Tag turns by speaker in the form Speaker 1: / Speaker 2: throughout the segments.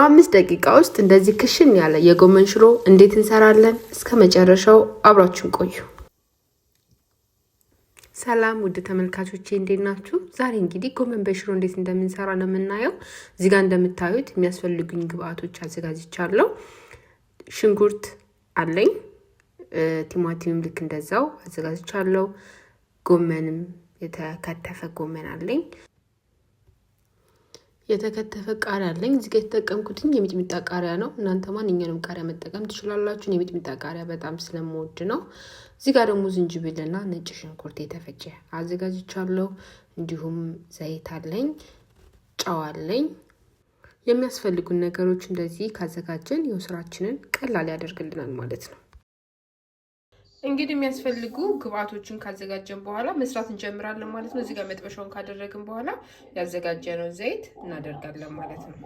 Speaker 1: በ5 ደቂቃ ውስጥ እንደዚህ ክሽን ያለ የጎመን ሽሮ እንዴት እንሰራለን? እስከ መጨረሻው አብራችሁን ቆዩ። ሰላም ውድ ተመልካቾቼ እንዴት ናችሁ? ዛሬ እንግዲህ ጎመን በሽሮ እንዴት እንደምንሰራ ነው የምናየው። እዚህ ጋር እንደምታዩት የሚያስፈልጉኝ ግብአቶች አዘጋጅቻለሁ። ሽንኩርት አለኝ፣ ቲማቲምም ልክ እንደዛው አዘጋጅቻለሁ። ጎመንም የተከተፈ ጎመን አለኝ። የተከተፈ ቃሪያ አለኝ። እዚህ ጋር የተጠቀምኩትኝ የሚጥሚጣ ቃሪያ ነው። እናንተ ማንኛውንም ቃሪያ መጠቀም ትችላላችሁ። የሚጥሚጣ ቃሪያ በጣም ስለምወድ ነው። እዚህ ጋር ደግሞ ዝንጅብልና ነጭ ሽንኩርት የተፈጨ አዘጋጅቻለሁ። እንዲሁም ዘይት አለኝ፣ ጨው አለኝ። የሚያስፈልጉን ነገሮች እንደዚህ ካዘጋጀን የስራችንን ቀላል ያደርግልናል ማለት ነው። እንግዲህ የሚያስፈልጉ ግብአቶችን ካዘጋጀን በኋላ መስራት እንጀምራለን ማለት ነው። እዚህ ጋር መጥበሻውን ካደረግን በኋላ ያዘጋጀነው ዘይት እናደርጋለን ማለት ነው።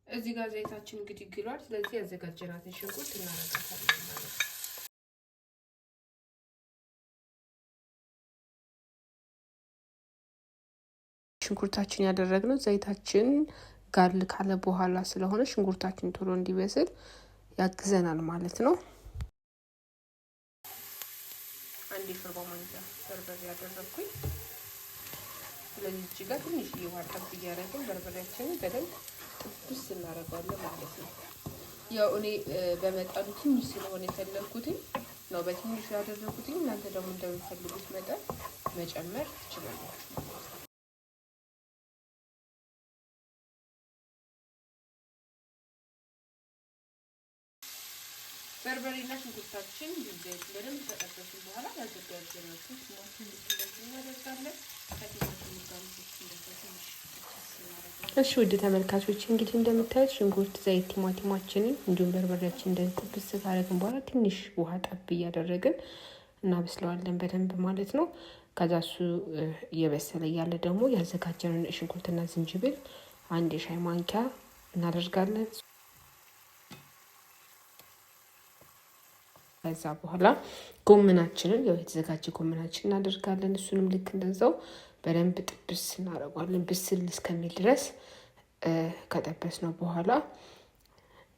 Speaker 1: እዚህ ጋር ዘይታችን እንግዲህ ግሏል። ስለዚህ ያዘጋጀናትን ሽንኩርት እናረጋታለን ማለት ነው። ሽንኩርታችን ያደረግነው ዘይታችን ጋል ካለ በኋላ ስለሆነ ሽንኩርታችን ቶሎ እንዲበስል ያግዘናል ማለት ነው። አንድ ሾርባ ማንኪያ በርበሬ ያደረኩኝ። ስለዚህ እዚህ ጋር ትንሽ ውሃ ጠብ እያደረግን በርበሬያችንን በደንብ ጥብስ እናደርጋለን ማለት ነው። ያው እኔ በመጠኑ ትንሽ ስለሆነ የፈለኩትኝ ነው በትንሹ ያደረኩትኝ። እናንተ ደግሞ እንደምትፈልጉት መጠን መጨመር ትችላላችሁ። በርበሬና ሽንኩርታችን ዘይት በደንብ ከጠበስን በኋላ ያዘጋጀነው ቲማቲም እናደርጋለን። እሺ ውድ ተመልካቾች እንግዲህ እንደምታዩት ሽንኩርት፣ ዘይት፣ ቲማቲማችንን እንዲሁም በርበሬያችን እንደዚህ ጥብስ ካደረግን በኋላ ትንሽ ውሃ ጠብ እያደረግን እናበስለዋለን በደንብ ማለት ነው። ከዛ እሱ እየበሰለ እያለ ደግሞ ያዘጋጀነውን ሽንኩርትና ዝንጅብል 1 የሻይ ማንኪያ እናደርጋለን። ከዛ በኋላ ጎመናችንን የተዘጋጀ ጎመናችንን እናደርጋለን። እሱንም ልክ እንደዛው በደንብ ጥብስ እናደርጋለን ብስል እስከሚል ድረስ ከጠበስነው በኋላ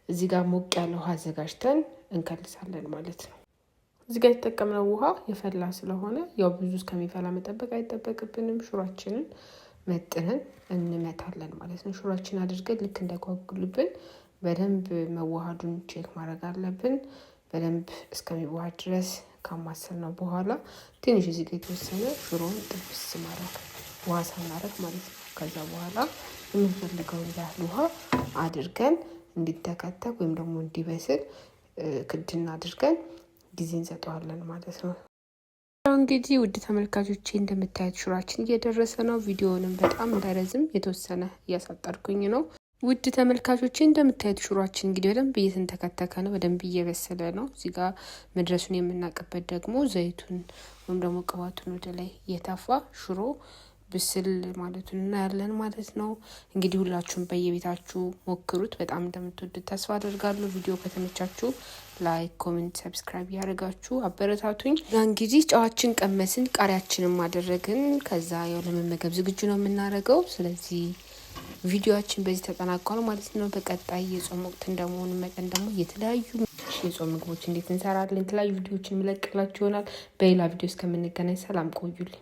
Speaker 1: እዚህ ጋር ሞቅ ያለ ውሃ አዘጋጅተን እንከልሳለን ማለት ነው። እዚህ ጋር የተጠቀምነው ውሃ የፈላ ስለሆነ ያው ብዙ እስከሚፈላ መጠበቅ አይጠበቅብንም። ሽሮአችንን መጥነን እንመታለን ማለት ነው። ሽሮአችንን አድርገን ልክ እንዳይጓጉልብን በደንብ መዋሃዱን ቼክ ማድረግ አለብን። በደንብ እስከሚዋሃድ ድረስ ካማሰልነው በኋላ ትንሽ እዚህ ጋር የተወሰነ ሽሮን ጥብስ ማድረግ ውሃ ሳናረግ ማለት ነው። ከዛ በኋላ የምንፈልገውን ያህል ውሃ አድርገን እንዲተከተክ ወይም ደግሞ እንዲበስል ክድና አድርገን ጊዜ እንሰጠዋለን ማለት ነው። እንግዲህ ውድ ተመልካቾቼ እንደምታዩት ሽሮአችን እየደረሰ ነው። ቪዲዮውንም በጣም እንዳይረዝም የተወሰነ እያሳጠርኩኝ ነው። ውድ ተመልካቾቼ እንደምታዩት ሽሮአችን እንግዲህ በደንብ እየተንተከተከ ነው፣ በደንብ እየበሰለ ነው። እዚህ ጋር መድረሱን የምናውቅበት ደግሞ ዘይቱን ወይም ደግሞ ቅባቱን ወደ ላይ እየተፋ ሽሮ ብስል ማለቱን እናያለን ማለት ነው። እንግዲህ ሁላችሁም በየቤታችሁ ሞክሩት። በጣም እንደምትወዱት ተስፋ አደርጋለሁ። ቪዲዮ ከተመቻችሁ ላይክ፣ ኮሜንት፣ ሰብስክራይብ ያደርጋችሁ አበረታቱኝ። እንግዲህ ጨዋችን ቀመስን፣ ቃሪያችንን ማደረግን። ከዛ ያው ለመመገብ ዝግጁ ነው የምናደርገው። ስለዚህ ቪዲዮአችን በዚህ ተጠናቋል ማለት ነው። በቀጣይ የጾም ወቅት እንደመሆኑ መጠን ደግሞ የተለያዩ የጾም ምግቦች እንዴት እንሰራለን የተለያዩ ቪዲዮዎችን ምለቅላችሁ ይሆናል። በሌላ ቪዲዮ እስከምንገናኝ ሰላም ቆዩልኝ።